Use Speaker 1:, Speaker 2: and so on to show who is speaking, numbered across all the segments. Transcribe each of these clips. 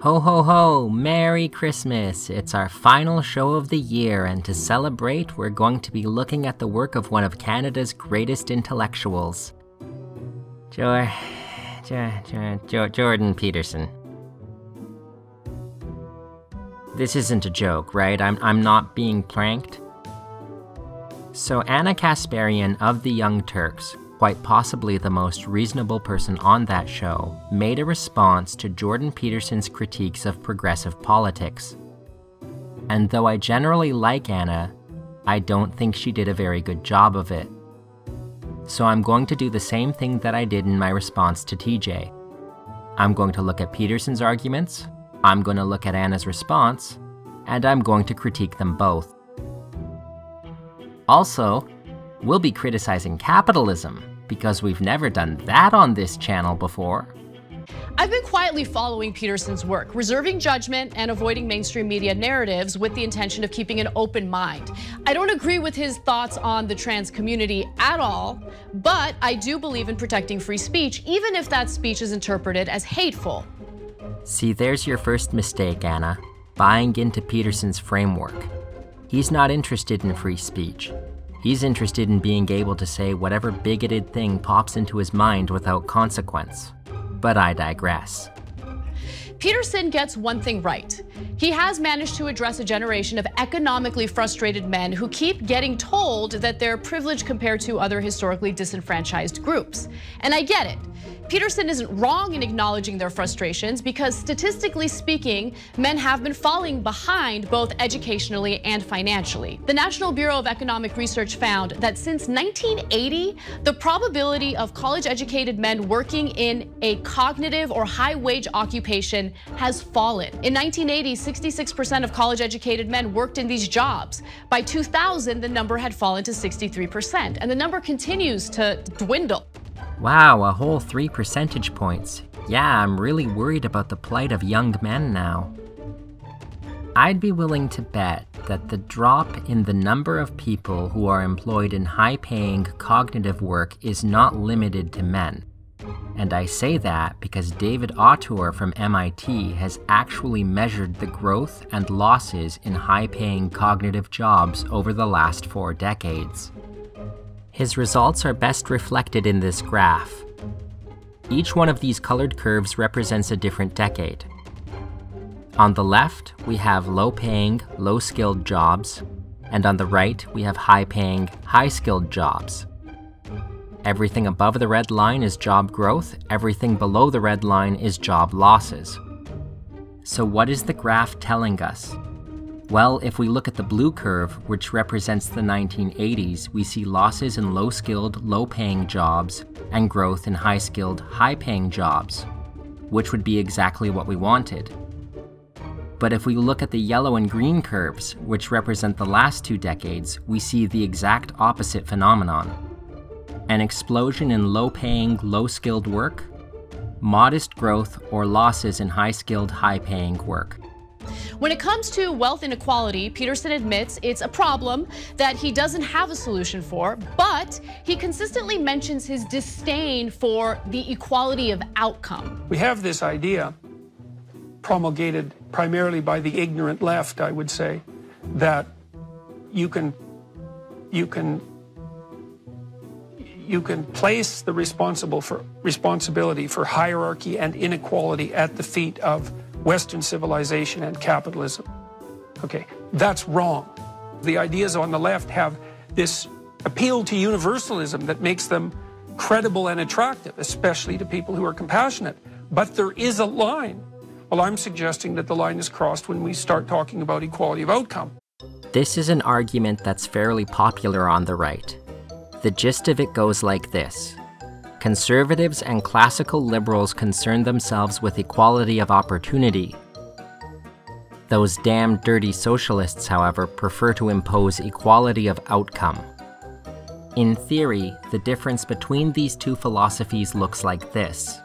Speaker 1: Ho ho ho! Merry Christmas! It's our final show of the year, and to celebrate, we're going to be looking at the work of one of Canada's greatest intellectuals, Jordan Peterson. This isn't a joke, right? I'm not being pranked. So Anna Kasparian of the Young Turks, quite possibly the most reasonable person on that show, made a response to Jordan Peterson's critiques of progressive politics. And though I generally like Anna, I don't think she did a very good job of it. So I'm going to do the same thing that I did in my response to TJ. I'm going to look at Peterson's arguments, I'm going to look at Anna's response, and I'm going to critique them both. Also, we'll be criticizing capitalism, because we've never done that on this channel before.
Speaker 2: I've been quietly following Peterson's work, reserving judgment and avoiding mainstream media narratives with the intention of keeping an open mind. I don't agree with his thoughts on the trans community at all, but I do believe in protecting free speech, even if that speech is interpreted as hateful.
Speaker 1: See, there's your first mistake, Anna, buying into Peterson's framework. He's not interested in free speech. He's interested in being able to say whatever bigoted thing pops into his mind without consequence. But I digress.
Speaker 2: Peterson gets one thing right. He has managed to address a generation of economically frustrated men who keep getting told that they're privileged compared to other historically disenfranchised groups. And I get it. Peterson isn't wrong in acknowledging their frustrations because statistically speaking, men have been falling behind both educationally and financially. The National Bureau of Economic Research found that since 1980, the probability of college-educated men working in a cognitive or high-wage occupation has fallen. In 1980, 66% of college-educated men worked in these jobs. By 2000, the number had fallen to 63%, and the number continues to dwindle.
Speaker 1: Wow, a whole 3 percentage points. Yeah, I'm really worried about the plight of young men now. I'd be willing to bet that the drop in the number of people who are employed in high-paying cognitive work is not limited to men. And I say that because David Autor from MIT has actually measured the growth and losses in high-paying cognitive jobs over the last 4 decades. His results are best reflected in this graph. Each one of these colored curves represents a different decade. On the left, we have low-paying, low-skilled jobs, and on the right, we have high-paying, high-skilled jobs. Everything above the red line is job growth, everything below the red line is job losses. So what is the graph telling us? Well, if we look at the blue curve, which represents the 1980s, we see losses in low-skilled, low-paying jobs and growth in high-skilled, high-paying jobs, which would be exactly what we wanted. But if we look at the yellow and green curves, which represent the last 2 decades, we see the exact opposite phenomenon. An explosion in low-paying, low-skilled work, modest growth or losses in high-skilled, high-paying work.
Speaker 2: When it comes to wealth inequality, Peterson admits it's a problem that he doesn't have a solution for, but he consistently mentions his disdain for the equality of outcome.
Speaker 3: We have this idea, promulgated primarily by the ignorant left, I would say, that you can place the responsibility for hierarchy and inequality at the feet of Western civilization and capitalism. Okay, that's wrong. The ideas on the left have this appeal to universalism that makes them credible and attractive, especially to people who are compassionate. But there is a line. Well, I'm suggesting that the line is crossed when we start talking about equality of outcome.
Speaker 1: This is an argument that's fairly popular on the right. The gist of it goes like this. Conservatives and classical liberals concern themselves with equality of opportunity. Those damn dirty socialists, however, prefer to impose equality of outcome. In theory, the difference between these two philosophies looks like this.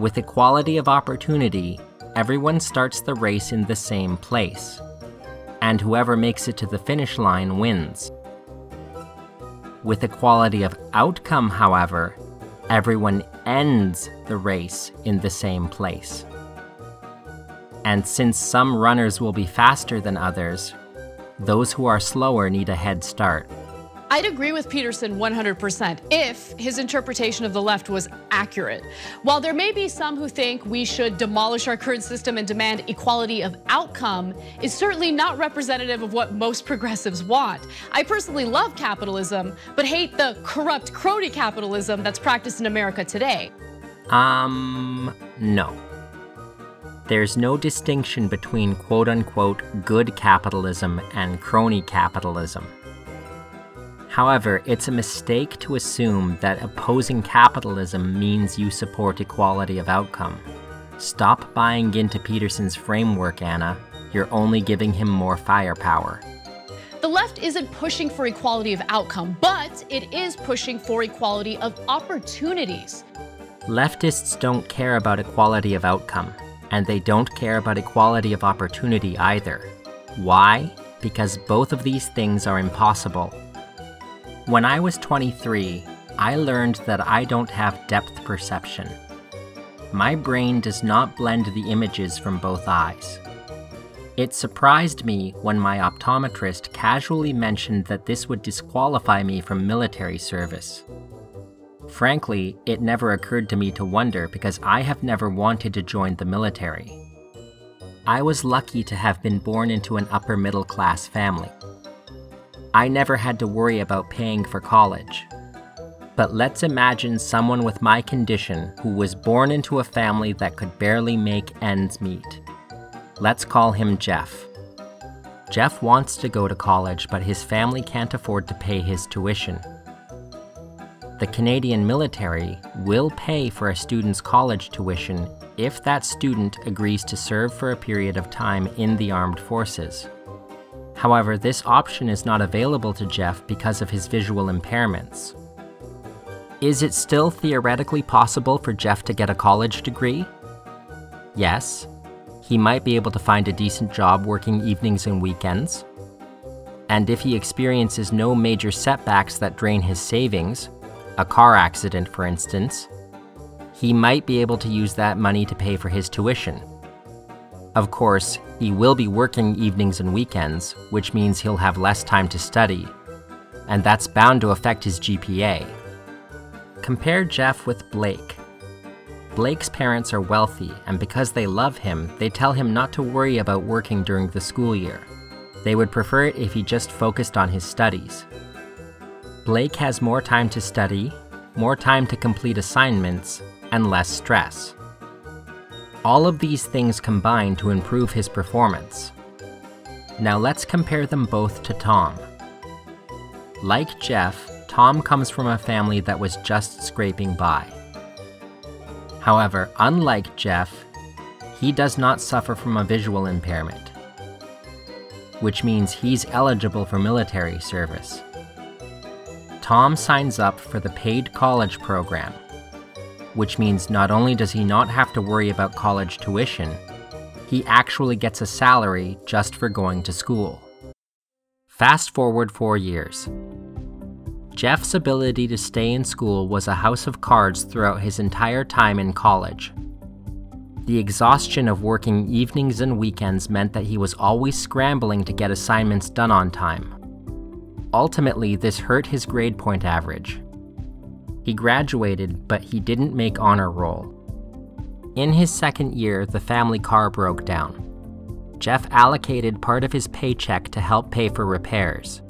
Speaker 1: With equality of opportunity, everyone starts the race in the same place, and whoever makes it to the finish line wins. With equality of outcome, however, everyone ends the race in the same place. And since some runners will be faster than others, those who are slower need a head start.
Speaker 2: I'd agree with Peterson 100% if his interpretation of the left was accurate. While there may be some who think we should demolish our current system and demand equality of outcome, is certainly not representative of what most progressives want. I personally love capitalism, but hate the corrupt crony capitalism that's practiced in America today.
Speaker 1: No. There's no distinction between quote-unquote good capitalism and crony capitalism. However, it's a mistake to assume that opposing capitalism means you support equality of outcome. Stop buying into Peterson's framework, Anna. You're only giving him more firepower.
Speaker 2: The left isn't pushing for equality of outcome, but it is pushing for equality of opportunities.
Speaker 1: Leftists don't care about equality of outcome, and they don't care about equality of opportunity either. Why? Because both of these things are impossible. When I was 23, I learned that I don't have depth perception. My brain does not blend the images from both eyes. It surprised me when my optometrist casually mentioned that this would disqualify me from military service. Frankly, it never occurred to me to wonder because I have never wanted to join the military. I was lucky to have been born into an upper middle class family. I never had to worry about paying for college. But let's imagine someone with my condition who was born into a family that could barely make ends meet. Let's call him Jeff. Jeff wants to go to college, but his family can't afford to pay his tuition. The Canadian military will pay for a student's college tuition if that student agrees to serve for a period of time in the armed forces. However, this option is not available to Jeff because of his visual impairments. Is it still theoretically possible for Jeff to get a college degree? Yes. He might be able to find a decent job working evenings and weekends. And if he experiences no major setbacks that drain his savings, a car accident for instance, he might be able to use that money to pay for his tuition. Of course, he will be working evenings and weekends, which means he'll have less time to study, and that's bound to affect his GPA. Compare Jeff with Blake. Blake's parents are wealthy, and because they love him, they tell him not to worry about working during the school year. They would prefer it if he just focused on his studies. Blake has more time to study, more time to complete assignments, and less stress. All of these things combine to improve his performance. Now let's compare them both to Tom. Like Jeff, Tom comes from a family that was just scraping by. However, unlike Jeff, he does not suffer from a visual impairment, which means he's eligible for military service. Tom signs up for the paid college program, which means not only does he not have to worry about college tuition, he actually gets a salary just for going to school. Fast forward 4 years. Jeff's ability to stay in school was a house of cards throughout his entire time in college. The exhaustion of working evenings and weekends meant that he was always scrambling to get assignments done on time. Ultimately, this hurt his grade point average. He graduated, but he didn't make honor roll. In his second year, the family car broke down. Jeff allocated part of his paycheck to help pay for repairs.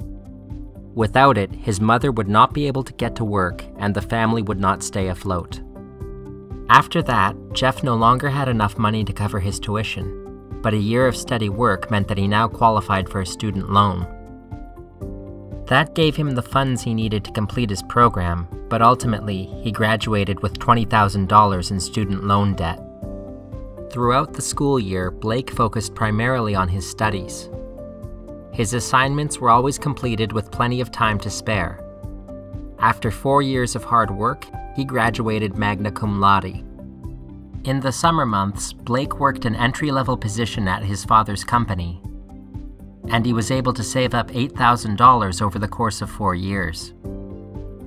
Speaker 1: Without it, his mother would not be able to get to work, and the family would not stay afloat. After that, Jeff no longer had enough money to cover his tuition, but a year of steady work meant that he now qualified for a student loan. That gave him the funds he needed to complete his program, but ultimately, he graduated with $20,000 in student loan debt. Throughout the school year, Blake focused primarily on his studies. His assignments were always completed with plenty of time to spare. After 4 years of hard work, he graduated magna cum laude. In the summer months, Blake worked an entry-level position at his father's company, and he was able to save up $8,000 over the course of 4 years.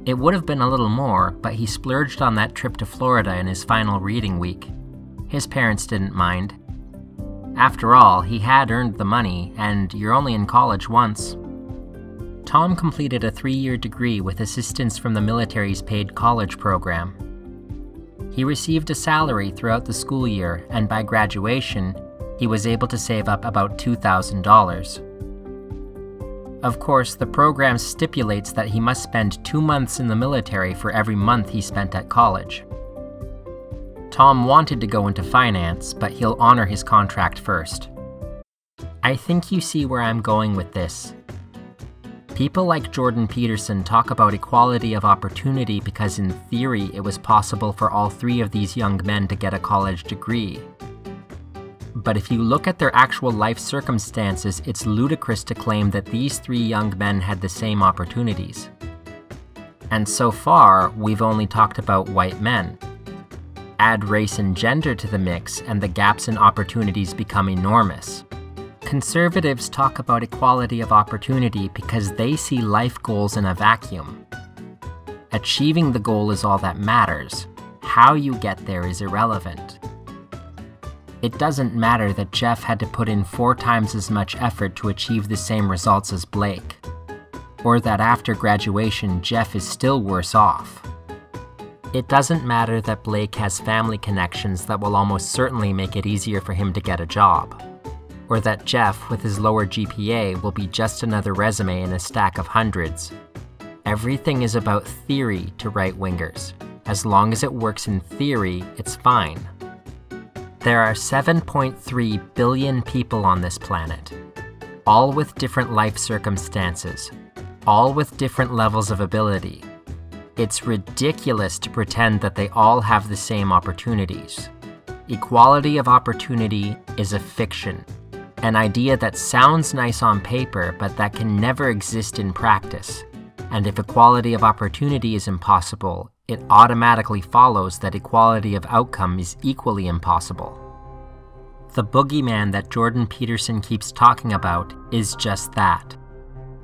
Speaker 1: It would have been a little more, but he splurged on that trip to Florida in his final reading week. His parents didn't mind. After all, he had earned the money, and you're only in college once. Tom completed a 3-year degree with assistance from the military's paid college program. He received a salary throughout the school year, and by graduation, he was able to save up about $2,000. Of course, the program stipulates that he must spend 2 months in the military for every month he spent at college. Tom wanted to go into finance, but he'll honor his contract first. I think you see where I'm going with this. People like Jordan Peterson talk about equality of opportunity because in theory it was possible for all 3 of these young men to get a college degree. But if you look at their actual life circumstances, it's ludicrous to claim that these 3 young men had the same opportunities. And so far, we've only talked about white men. Add race and gender to the mix, and the gaps in opportunities become enormous. Conservatives talk about equality of opportunity because they see life goals in a vacuum. Achieving the goal is all that matters. How you get there is irrelevant. It doesn't matter that Jeff had to put in 4 times as much effort to achieve the same results as Blake, or that after graduation Jeff is still worse off. It doesn't matter that Blake has family connections that will almost certainly make it easier for him to get a job, or that Jeff, with his lower GPA, will be just another resume in a stack of hundreds. Everything is about theory to right-wingers. As long as it works in theory, it's fine. There are 7.3 billion people on this planet, all with different life circumstances, all with different levels of ability. It's ridiculous to pretend that they all have the same opportunities. Equality of opportunity is a fiction, an idea that sounds nice on paper but that can never exist in practice. And if equality of opportunity is impossible, it automatically follows that equality of outcome is equally impossible. The boogeyman that Jordan Peterson keeps talking about is just that.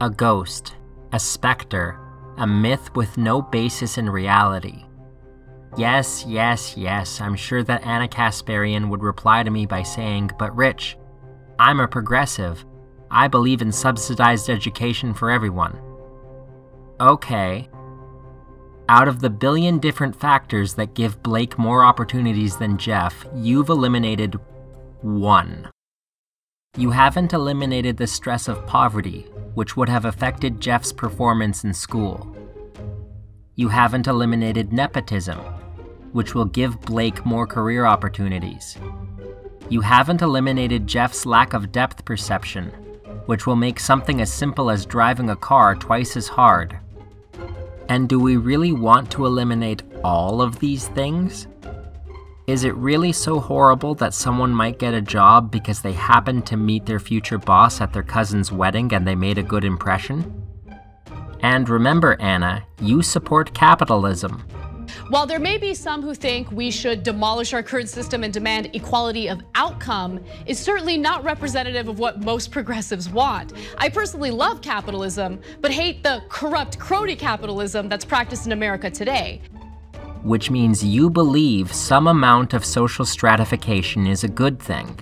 Speaker 1: A ghost, a specter, a myth with no basis in reality. Yes, I'm sure that Anna Kasparian would reply to me by saying, "But Rich, I'm a progressive. I believe in subsidized education for everyone." Okay. Out of the billion different factors that give Blake more opportunities than Jeff, you've eliminated 1. You haven't eliminated the stress of poverty, which would have affected Jeff's performance in school. You haven't eliminated nepotism, which will give Blake more career opportunities. You haven't eliminated Jeff's lack of depth perception, which will make something as simple as driving a car twice as hard. And do we really want to eliminate all of these things? Is it really so horrible that someone might get a job because they happened to meet their future boss at their cousin's wedding and they made a good impression? And remember, Anna, you support capitalism.
Speaker 2: While there may be some who think we should demolish our current system and demand equality of outcome, is certainly not representative of what most progressives want. I personally love capitalism, but hate the corrupt crony capitalism that's practiced in America today.
Speaker 1: Which means you believe some amount of social stratification is a good thing.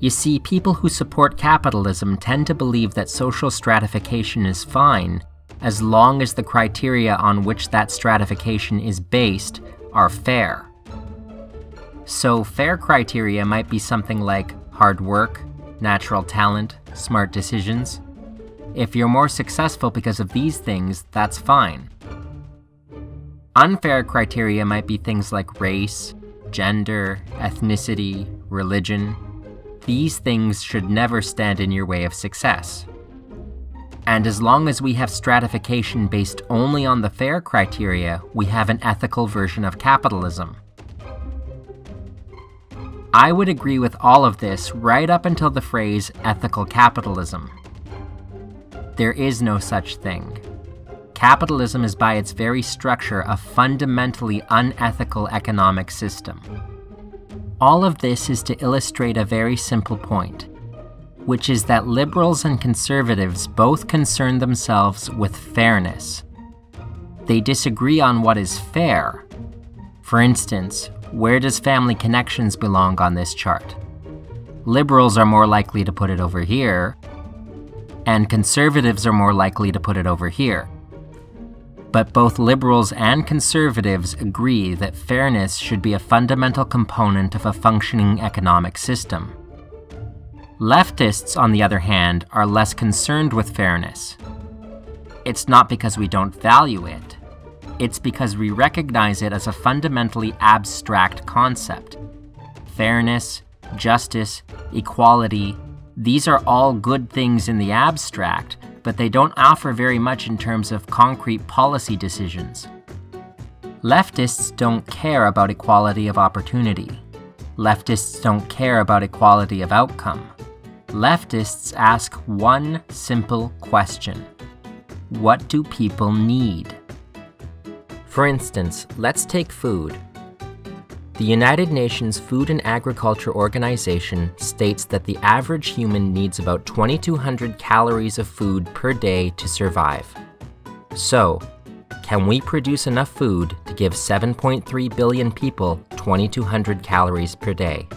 Speaker 1: You see, people who support capitalism tend to believe that social stratification is fine, as long as the criteria on which that stratification is based are fair. So fair criteria might be something like hard work, natural talent, smart decisions. If you're more successful because of these things, that's fine. Unfair criteria might be things like race, gender, ethnicity, religion. These things should never stand in your way of success. And as long as we have stratification based only on the fair criteria, we have an ethical version of capitalism. I would agree with all of this right up until the phrase ethical capitalism. There is no such thing. Capitalism is by its very structure a fundamentally unethical economic system. All of this is to illustrate a very simple point, which is that liberals and conservatives both concern themselves with fairness. They disagree on what is fair. For instance, where does family connections belong on this chart? liberals are more likely to put it over here, and conservatives are more likely to put it over here. But both liberals and conservatives agree that fairness should be a fundamental component of a functioning economic system. Leftists, on the other hand, are less concerned with fairness. It's not because we don't value it. It's because we recognize it as a fundamentally abstract concept. Fairness, justice, equality, these are all good things in the abstract, but they don't offer very much in terms of concrete policy decisions. Leftists don't care about equality of opportunity. Leftists don't care about equality of outcome. Leftists ask one simple question: what do people need? For instance, let's take food. The United Nations Food and Agriculture Organization states that the average human needs about 2,200 calories of food per day to survive. So, can we produce enough food to give 7.3 billion people 2,200 calories per day?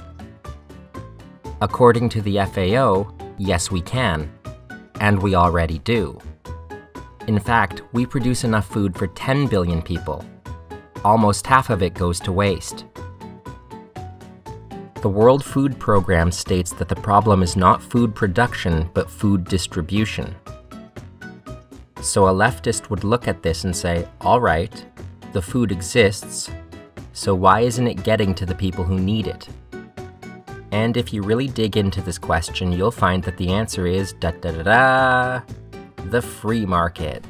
Speaker 1: According to the FAO, yes we can, and we already do. In fact, we produce enough food for 10 billion people. Almost half of it goes to waste. The World Food Programme states that the problem is not food production, but food distribution. So a leftist would look at this and say, all right, the food exists, so why isn't it getting to the people who need it? And if you really dig into this question, you'll find that the answer is the free market.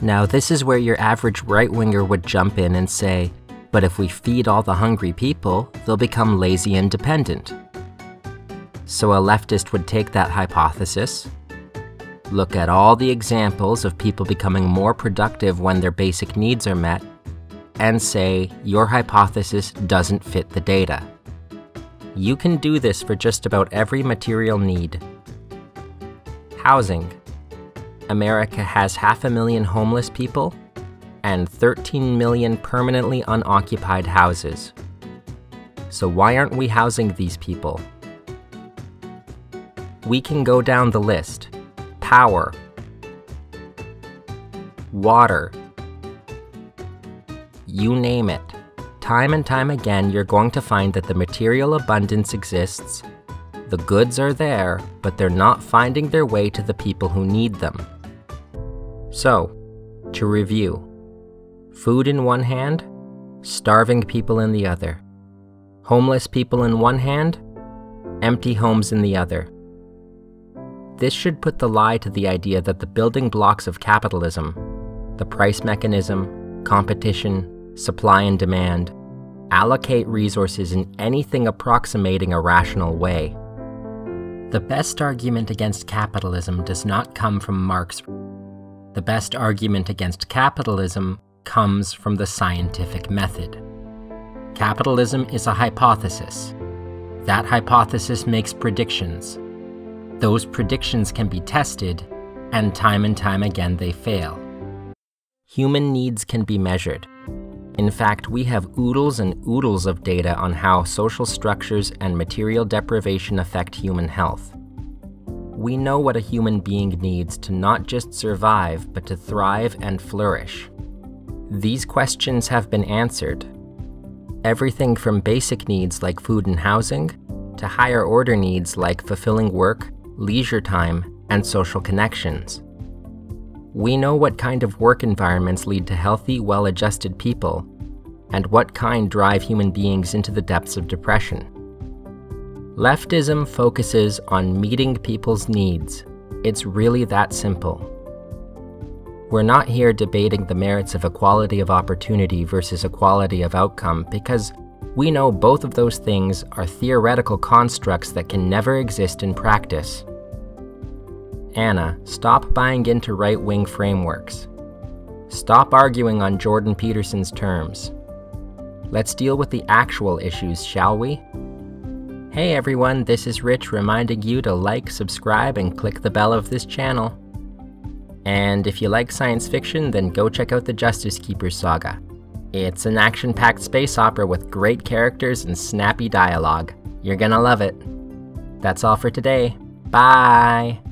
Speaker 1: Now this is where your average right-winger would jump in and say, but if we feed all the hungry people, they'll become lazy and dependent. So a leftist would take that hypothesis, look at all the examples of people becoming more productive when their basic needs are met, and say, your hypothesis doesn't fit the data. You can do this for just about every material need. Housing. America has 500,000 homeless people and 13 million permanently unoccupied houses. So why aren't we housing these people? We can go down the list. Power, water, you name it. Time and time again, you're going to find that the material abundance exists, the goods are there, but they're not finding their way to the people who need them. So, to review, food in one hand, starving people in the other. Homeless people in one hand, empty homes in the other. This should put the lie to the idea that the building blocks of capitalism, the price mechanism, competition, supply and demand, allocate resources in anything approximating a rational way. The best argument against capitalism does not come from Marx. The best argument against capitalism comes from the scientific method. Capitalism is a hypothesis. That hypothesis makes predictions. Those predictions can be tested, and time again they fail. Human needs can be measured. In fact, we have oodles and oodles of data on how social structures and material deprivation affect human health. We know what a human being needs to not just survive, but to thrive and flourish. These questions have been answered. Everything from basic needs like food and housing, to higher order needs like fulfilling work, leisure time, and social connections. We know what kind of work environments lead to healthy, well-adjusted people, and what kind drive human beings into the depths of depression. Leftism focuses on meeting people's needs. It's really that simple. We're not here debating the merits of equality of opportunity versus equality of outcome because we know both of those things are theoretical constructs that can never exist in practice. Anna, stop buying into right-wing frameworks. Stop arguing on Jordan Peterson's terms. Let's deal with the actual issues, shall we? Hey everyone, this is Rich reminding you to like, subscribe, and click the bell of this channel. And if you like science fiction, then go check out the Justice Keepers Saga. It's an action-packed space opera with great characters and snappy dialogue. You're gonna love it. That's all for today. Bye!